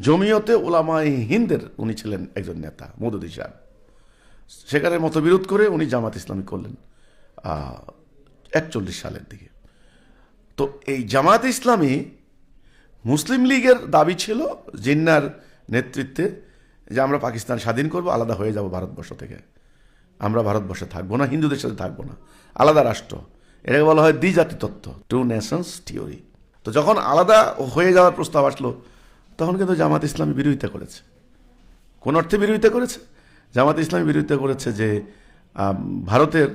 জমিয়তে উলামায়ে হিন্দের উনি ছিলেন একজন নেতা, মওদুদী সাহেব। সেখানে মতবিরোধ করে উনি জামাত ইসলামী করলেন 41 সালের দিকে। তো এই জামাত ইসলামী মুসলিম লীগের দাবি ছিল জিন্নার নেতৃত্বে যে আমরা পাকিস্তান স্বাধীন করব, আলাদা হয়ে যাব ভারতবর্ষ থেকে, আমরা ভারতবর্ষে থাকবো না, হিন্দুদের সাথে থাকবো না, আলাদা রাষ্ট্র। এটাকে বলা হয় দ্বিজাতি তত্ত্ব, টু নেশনস থিওরি। তো যখন আলাদা হয়ে যাওয়ার প্রস্তাব আসলো তখন কিন্তু জামাত ইসলামী বিরোধিতা করেছে। কোন অর্থে বিরোধিতা করেছে? জামাত ইসলামী বিরোধিতা করেছে যে ভারতের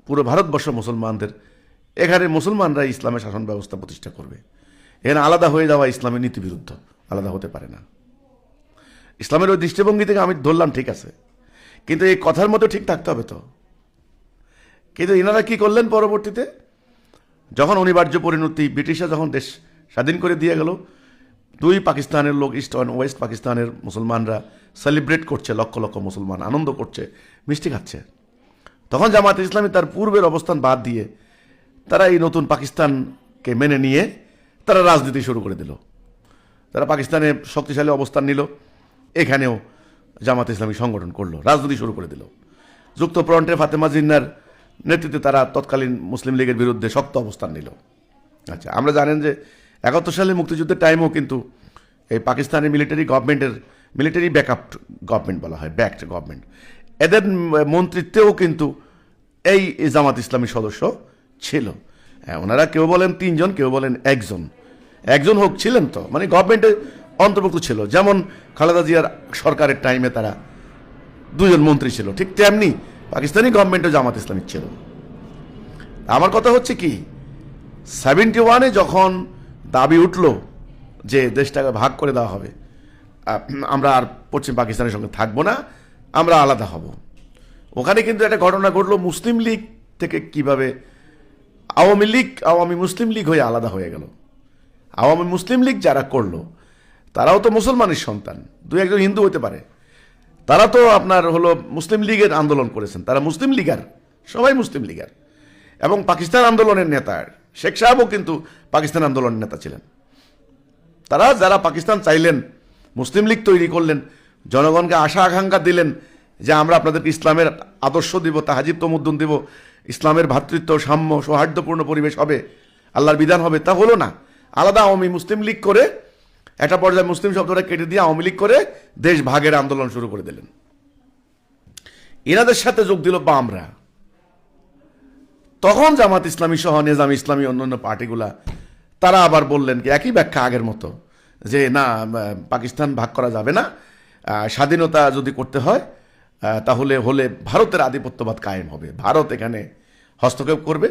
পুরো ভারতবর্ষ মুসলমানদের, এখানে মুসলমানরা ইসলামের শাসন ব্যবস্থা প্রতিষ্ঠা করবে, এখানে আলাদা হয়ে যাওয়া ইসলামের নীতি বিরুদ্ধ, আলাদা হতে পারে না। ইসলামের ওই দৃষ্টিভঙ্গি থেকে আমি ধরলাম ঠিক আছে, কিন্তু এই কথার মতো ঠিক থাকতে হবে তো। কিন্তু এনারা কি করলেন পরবর্তীতে, যখন অনিবার্য পরিণতি, ব্রিটিশরা যখন দেশ স্বাধীন করে দিয়ে গেল, দুই পাকিস্তানের লোক, ইস্ট অ্যান্ড ওয়েস্ট পাকিস্তানের মুসলমানরা সেলিব্রেট করছে, লক্ষ লক্ষ মুসলমান আনন্দ করছে, মিষ্টি খাচ্ছে। তখন জামাত ইসলামী তার পূর্বের অবস্থান বাদ দিয়ে তারা এই নতুন পাকিস্তানকে মেনে নিয়ে তারা রাজনীতি শুরু করে দিল। তারা পাকিস্তানে শক্তিশালী অবস্থান নিল, এখানেও জামাত ইসলামী সংগঠন করলো, রাজনীতি শুরু করে দিল। যুক্তফ্রন্টে ফাতেমা জিন্নার নেতৃত্বে তারা তৎকালীন মুসলিম লীগের বিরুদ্ধে শক্ত অবস্থান নিল। আচ্ছা, আমরা জানেন যে 71 সালে মুক্তিযুদ্ধের টাইমেও কিন্তু এই পাকিস্তানের মিলিটারি গভর্নমেন্টের, মিলিটারি ব্যাকআপ গভর্নমেন্ট বলা হয়, ব্যাকড গভর্নমেন্ট, এদের মন্ত্রিত্বেও কিন্তু এই জামাত ইসলামী সদস্য ছিল। ওনারা কেউ বলেন 3 জন, কেউ বলেন একজন হোক, ছিলেন তো, মানে গভর্নমেন্টে অন্তর্ভুক্ত ছিল। যেমন খালেদা জিয়ার সরকারের টাইমে তারা 2 জন মন্ত্রী ছিল, ঠিক তেমনি পাকিস্তানি গভর্নমেন্টও জামাত ইসলামী ছিল। আমার কথা হচ্ছে কি, 71-এ যখন দাবি উঠল যে দেশটাকে ভাগ করে দেওয়া হবে, আমরা আর পশ্চিম পাকিস্তানের সঙ্গে থাকবো না, আমরা আলাদা হব, ওখানে কিন্তু একটা ঘটনা ঘটলো, মুসলিম লীগ থেকে কিভাবে আওয়ামী মুসলিম লীগ হয়ে আলাদা হয়ে গেল। আওয়ামী মুসলিম লীগ যারা করলো তারাও তো মুসলমানের সন্তান, 2-1 হিন্দু হতে পারে, তারা তো আপনার হলো মুসলিম লীগের আন্দোলন করেছেন, তারা মুসলিম লীগার, সবাই মুসলিম লীগার। এবং পাকিস্তান আন্দোলনের নেতা শেখ সাহেবও কিন্তু পাকিস্তান আন্দোলনের নেতা ছিলেন। তারা যারা পাকিস্তান চাইলেন, মুসলিম লীগ তৈরি করলেন, জনগণকে আশা আকাঙ্ক্ষা দিলেন যে আমরা আপনাদেরকে ইসলামের আদর্শ দিব, তাহাজিব তমুদ্দুন দিব, ইসলামের ভ্রাতৃত্ব, সাম্য, সৌহার্দ্যপূর্ণ পরিবেশ হবে, আল্লাহর বিধান হবে, তা হলো না। আলাদা আওয়ামী মুসলিম লীগ করে, একটা পর্যায়ে মুসলিম শব্দটা কেটে দিয়ে আওয়ামী লীগ করে দেশ ভাগের আন্দোলন শুরু করে দিলেন। এনাদের সাথে যোগ দিল বামরা। তখন জামাত ইসলামী সহ নিজাম ইসলামী অন্যান্য পার্টিগুলা তারা আবার বললেন কি একই ব্যাখ্যা আগের মতো, যে না, পাকিস্তান ভাগ করা যাবে না, স্বাধীনতা যদি করতে হয় তাহলে ভারতের আধিপত্যবাদ কায়েম হবে, ভারত এখানে হস্তক্ষেপ করবে,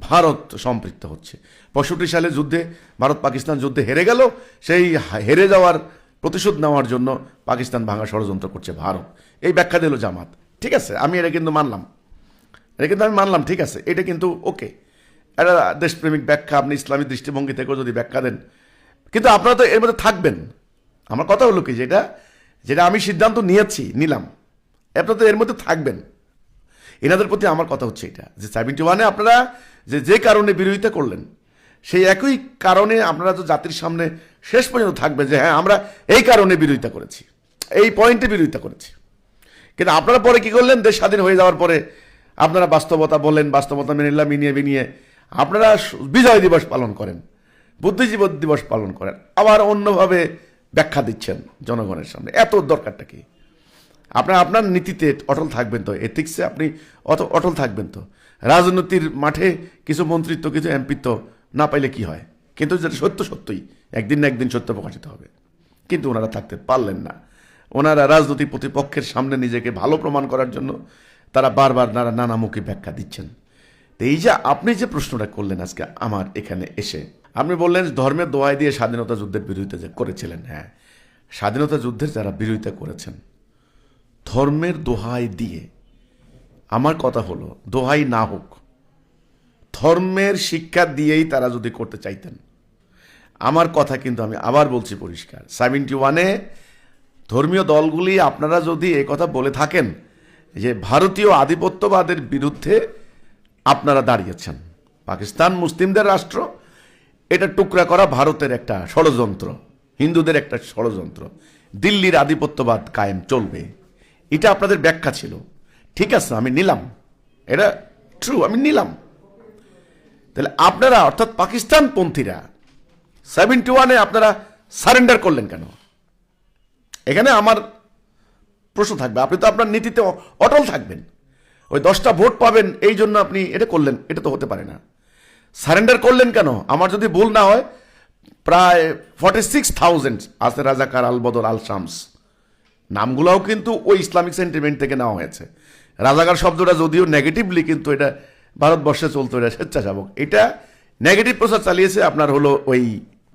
ভারত সম্পৃক্ত হচ্ছে। 65 সালে যুদ্ধে, ভারত পাকিস্তান যুদ্ধে হেরে গেল, সেই হেরে যাওয়ার প্রতিশোধ নেওয়ার জন্য পাকিস্তান ভাঙা ষড়যন্ত্র করছে ভারত, এই ব্যাখ্যা দিল জামাত। ঠিক আছে, আমি এটা কিন্তু মানলাম, ঠিক আছে, এটা কিন্তু ওকে, এটা দেশপ্রেমিক ব্যাখ্যা, আপনি ইসলামী দৃষ্টিভঙ্গি থেকেও যদি ব্যাখ্যা দেন, কিন্তু আপনারা তো এর মধ্যে থাকবেন। আমার কথা হলো কি, যেটা আমি সিদ্ধান্ত নিলাম, আপনারা তো এর মধ্যে থাকবেন। এনাদের প্রতি আমার কথা হচ্ছে এটা, যে 71-এ আপনারা যে কারণে বিরোধিতা করলেন, সেই একই কারণে আপনারা তো জাতির সামনে শেষ পর্যন্ত থাকবে যে হ্যাঁ, আমরা এই কারণে বিরোধিতা করেছি, এই পয়েন্টে বিরোধিতা করেছি। কিন্তু আপনারা পরে কি করলেন, দেশ স্বাধীন হয়ে যাওয়ার পরে আপনারা বাস্তবতা বলেন, বাস্তবতা মেনে নিয়ে আপনারা বিজয় দিবস পালন করেন, বুদ্ধিজীবী দিবস পালন করেন, আবার অন্যভাবে ব্যাখ্যা দিচ্ছেন জনগণের সামনে। এত দরকারটা কি? আপনার নীতিতে অটল থাকবেন তো, এথিক্সে আপনি অটল থাকবেন তো। রাজনীতির মাঠে কিছু মন্ত্রিত্ব, কিছু এমপিত্ব না পাইলে কি হয়, কিন্তু যেটা সত্যই একদিন না একদিন সত্য প্রকাশিত হবে। কিন্তু ওনারা থাকতে পারলেন না। ওনারা রাজনৈতিক প্রতিপক্ষের সামনে নিজেকে ভালো প্রমাণ করার জন্য তারা বারবার নানামুখী ব্যাখ্যা দিচ্ছেন। তো এই যে আপনি যে প্রশ্নটা করলেন আজকে আমার এখানে এসে, আপনি বললেন ধর্মের দোহাই দিয়ে স্বাধীনতা যুদ্ধের বিরোধিতা যে করেছিলেন। হ্যাঁ, স্বাধীনতা যুদ্ধের যারা বিরোধিতা করেছেন ধর্মের দোহাই দিয়ে, আমার কথা হলো দোহাই না হোক, ধর্মের শিক্ষা দিয়েই তারা যদি করতে চাইতেন, আমার কথা কিন্তু আমি আবার বলছি পরিষ্কার, 71-এ ধর্মীয় দলগুলি আপনারা যদি এই কথা বলে থাকেন যে ভারতীয় আধিপত্যবাদের বিরুদ্ধে আপনারা দাঁড়িয়েছেন, পাকিস্তান মুসলিমদের রাষ্ট্র, এটা টুকরা করা ভারতের একটা ষড়যন্ত্র, হিন্দুদের একটা ষড়যন্ত্র, দিল্লির আধিপত্যবাদ কায়েম চলবে, এটা আপনাদের ব্যাখ্যা ছিল। ঠিক আছে, আমি নিলাম, এটা ট্রু, আমি নিলাম। তাহলে আপনারা অর্থাৎ পাকিস্তানপন্থীরা 71-এ আপনারা সারেন্ডার করলেন কেন? এখানে আমার প্রশ্ন থাকবে। আপনি তো আপনার নীতিতে অটল থাকবেন, ওই 10টা ভোট পাবেন এই জন্য আপনি এটা করলেন, এটা তো হতে পারে না। সারেন্ডার করলেন কেন? আমার যদি ভুল না হয় প্রায় 46,000 আছে রাজাকার, আল বদর, আল শামস, নামগুলোও কিন্তু ওই ইসলামিক সেন্টিমেন্ট থেকে নেওয়া হয়েছে। রাজাকার শব্দটা যদিও নেগেটিভলি, কিন্তু এটা ভারতবর্ষে চলতো, এটা স্বেচ্ছাসেবক, এটা নেগেটিভ প্রচার চালিয়েছে আপনার হলো ওই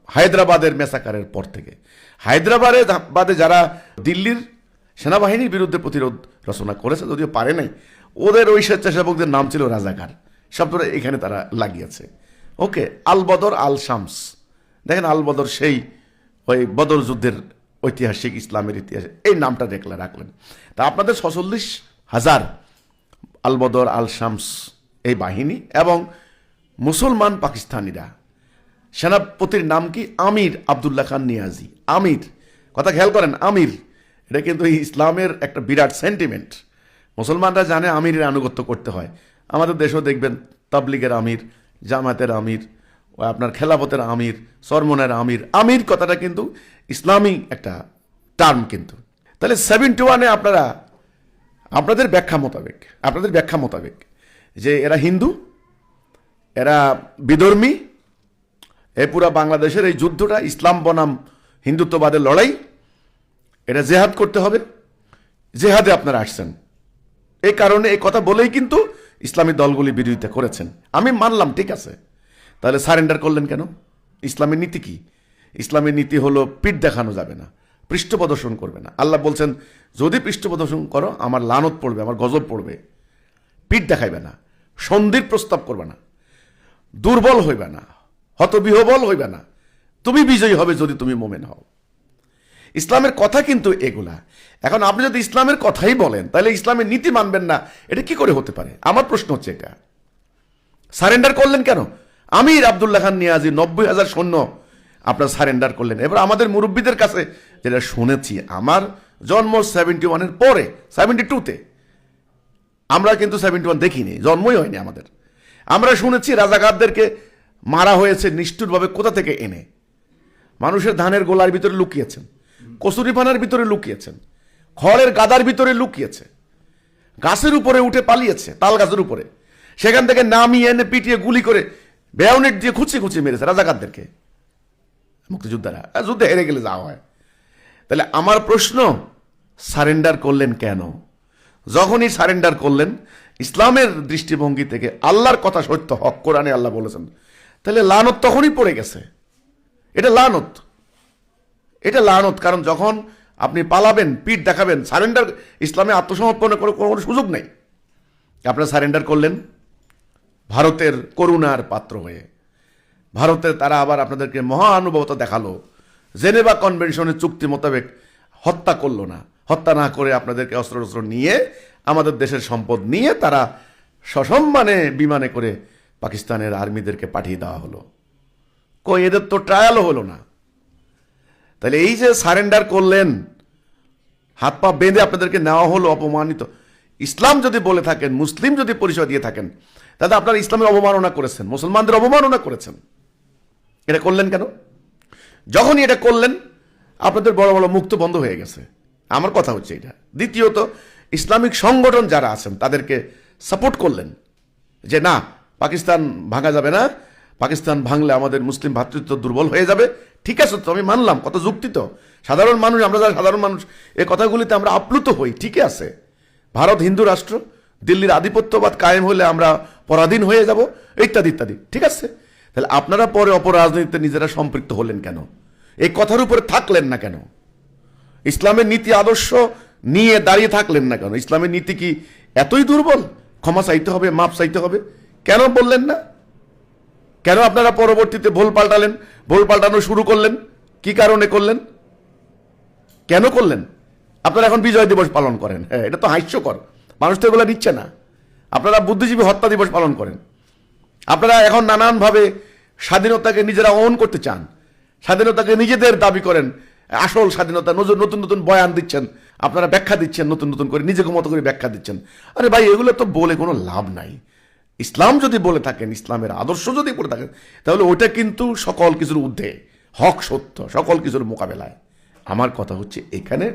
হায়দ্রাবাদের মেসাকারের পর থেকে। হায়দ্রাবাদে যারা দিল্লির সেনাবাহিনীর বিরুদ্ধে প্রতিরোধ রচনা করেছে, যদিও পারে নাই, ওদের ওই স্বেচ্ছাসেবকদের নাম ছিল রাজাকার, শব্দটা এখানে তারা লাগিয়েছে। ওকে, আল বদর, আল শামস, দেখেন আল বদর সেই ওই বদর যুদ্ধের ঐতিহাসিক ইসলামের ইতিহাসে এই নামটা রাখলেন। তা আপনাদের 46,000 আল বদর, আল শামস এই বাহিনী এবং মুসলমান পাকিস্তানিরা, সেনাপতির নাম কি? আমির আবদুল্লাহ খান নিয়াজি। আমির, কথা খেয়াল করেন, আমির, এটা কিন্তু ইসলামের একটা বিরাট সেন্টিমেন্ট। মুসলমানরা জানে আমিরের আনুগত্য করতে হয়। আমাদের দেশেও দেখবেন তাবলিগের আমির, জামাতের আমির, আপনার খেলাফতের আমির, সরমনের আমির। আমির কথাটা কিন্তু ইসলামী একটা টার্ম কিন্তু। তাহলে 71-এ আপনারা আপনাদের ব্যাখ্যা মোতাবেক যে এরা হিন্দু, এরা বিধর্মী, এ পুরা বাংলাদেশের এই যুদ্ধটা ইসলাম বনাম হিন্দুত্ববাদের লড়াই, এটা জেহাদ করতে হবে, জেহাদে আপনারা আসছেন। এই কারণে এই কথা বলেই কিন্তু ইসলামী দলগুলি বিরোধিতা করেছেন। আমি মানলাম, ঠিক আছে, তাহলে সারেন্ডার করলেন কেন? ইসলামের নীতি কি? ইসলামের নীতি হলো পিঠ দেখানো যাবে না, পৃষ্ঠ প্রদর্শন করবে না। আল্লাহ বলছেন, যদি পৃষ্ঠ প্রদর্শন করো আমার লানত পড়বে, আমার গজব পড়বে। পিঠ দেখাইবে না, সন্ধির প্রস্তাব করবে না, দুর্বল হইবে না, হতবিহবল হইবে না, তুমি বিজয়ী হবে যদি তুমি মোমেন হও। ইসলামের কথা কিন্তু এগুলা। এখন আপনি যদি ইসলামের কথাই বলেন, তাহলে ইসলামের নীতি মানবেন না, এটা কি করে হতে পারে? আমার প্রশ্ন হচ্ছে এটা। সারেন্ডার করলেন কেন? আমির আবদুল্লাহ খান নিয়াজি 90,000 সৈন্য আপনার সারেন্ডার করলেন। এবার আমাদের মুরব্বীদের কাছে যেটা শুনেছি, আমার জন্ম 71-এর পরে, 72-তে, আমরা কিন্তু 71 দেখিনি, জন্মই হয়নি আমাদের। আমরা শুনেছি রাজাকারদেরকে মারা হয়েছে নিষ্ঠুরভাবে, কোথা থেকে এনে? মানুষের ধানের গোলার ভিতরে লুকিয়েছেন, কচুরিপানার ভিতরে লুকিয়েছেন, খড়ের গাদার ভিতরে লুকিয়েছে, গাছের উপরে উঠে পালিয়েছে, তাল গাছের উপরে, সেখান থেকে নামিয়ে এনে পিটিয়ে গুলি করে বেয়নেট দিয়ে খুঁচিয়ে মেরেছে রাজাকারদেরকে মুক্তিযোদ্ধারা। যুদ্ধে হেরে গেলে যাওয়া হয়। তাহলে আমার প্রশ্ন, সারেন্ডার করলেন কেন? যখনই সারেন্ডার করলেন ইসলামের দৃষ্টিভঙ্গি থেকে, আল্লাহর কথা সত্য, হক, কোরআনে আল্লাহ বলেছেন, তাহলে লানত তখনই পড়ে গেছে। এটা লানত। কারণ যখন আপনি পালাবেন, পিঠ দেখাবেন, সারেন্ডার, ইসলামে আত্মসমর্পণের কোনো সুযোগ নেই। আপনারা সারেন্ডার করলেন ভারতের করুণার পাত্র হয়ে। ভারতের তারা আবার আপনাদেরকে মহানুভবতা দেখালো, জেনেভা কনভেনশনের চুক্তি মোতাবেক হত্যা করলো না। হত্যা না করে আপনাদেরকে অস্ত্র নিয়ে, আমাদের দেশের সম্পদ নিয়ে তারা সসম্মানে বিমানে করে পাকিস্তানের আর্মিদেরকে পাঠিয়ে দেওয়া হলো। কই, এদের তো ট্রায়ালও হলো না। তাহলে এই যে সারেন্ডার করলেন, হাত পা বেঁধে আপনাদেরকে নেওয়া হলো, অপমানিত। ইসলাম যদি বলে থাকেন, মুসলিম যদি পরিচয় দিয়ে থাকেন, তাহলে আপনারা ইসলামের অবমাননা করেছেন, মুসলমানদের অবমাননা করেছেন। এটা করলেন কেন? যখনই এটা করলেন আপনাদের বড় বড় মুক্ত বন্ধ হয়ে গেছে। আমার কথা হচ্ছে এটা। দ্বিতীয়ত, ইসলামিক সংগঠন যারা আছেন তাদেরকে সাপোর্ট করলেন যে না, পাকিস্তান ভাঙা যাবে না, পাকিস্তান ভাঙলে আমাদের মুসলিম ভ্রাতৃত্ব দুর্বল হয়ে যাবে। ঠিক আছে, তো আমি মানলাম, কত যুক্তি তো। সাধারণ মানুষ, আমরা যারা সাধারণ মানুষ, এই কথাগুলিতে আমরা আপ্লুত হই, ঠিকই আছে। ভারত হিন্দু রাষ্ট্র, দিল্লির আধিপত্যবাদ কায়েম হলে আমরা পরাধীন হয়ে যাব, ইত্যাদি ইত্যাদি, ঠিক আছে। তাহলে আপনারা পরে অপরাজনীতিতে নিজেরা সম্পৃক্ত হলেন কেন? এই কথার উপরে থাকলেন না কেন? ইসলামের নীতি আদর্শ নিয়ে দাঁড়িয়ে থাকলেন না কেন? ইসলামের নীতি কি এতই দুর্বল? ক্ষমা চাইতে হবে, মাপ চাইতে হবে, কেন বললেন না? কেন আপনারা পরবর্তীতে ভুল পাল্টানো শুরু করলেন? কি কারণে করলেন? কেন করলেন? আপনারা এখন বিজয় দিবস পালন করেন, হ্যাঁ, এটা তো হাস্যকর। মানুষ তো এগুলো নিচ্ছে না। আপনারা বুদ্ধিজীবী হত্যা দিবস পালন করেন। আপনারা এখন নানানভাবে স্বাধীনতাকে নিজেরা অন করতে চান। স্বাধীনতাকে নিজেদের দাবি করেন, আসল স্বাধীনতা, নতুন নতুন বয়ান দিচ্ছেন আপনারা, ব্যাখ্যা দিচ্ছেন নতুন নতুন করে, নিজেকে মতো করে ব্যাখ্যা দিচ্ছেন। আরে ভাই, এগুলো তো বলে কোনো লাভ নাই। ইসলাম যদি বলে থাকেন, ইসলামের আদর্শ যদি বলে থাকেন, তাহলে ওটা কিন্তু সকল কিছুর ঊর্ধ্বে, হক সত্য সকল কিছুর মোকাবেলায়। আমার কথা হচ্ছে এখানে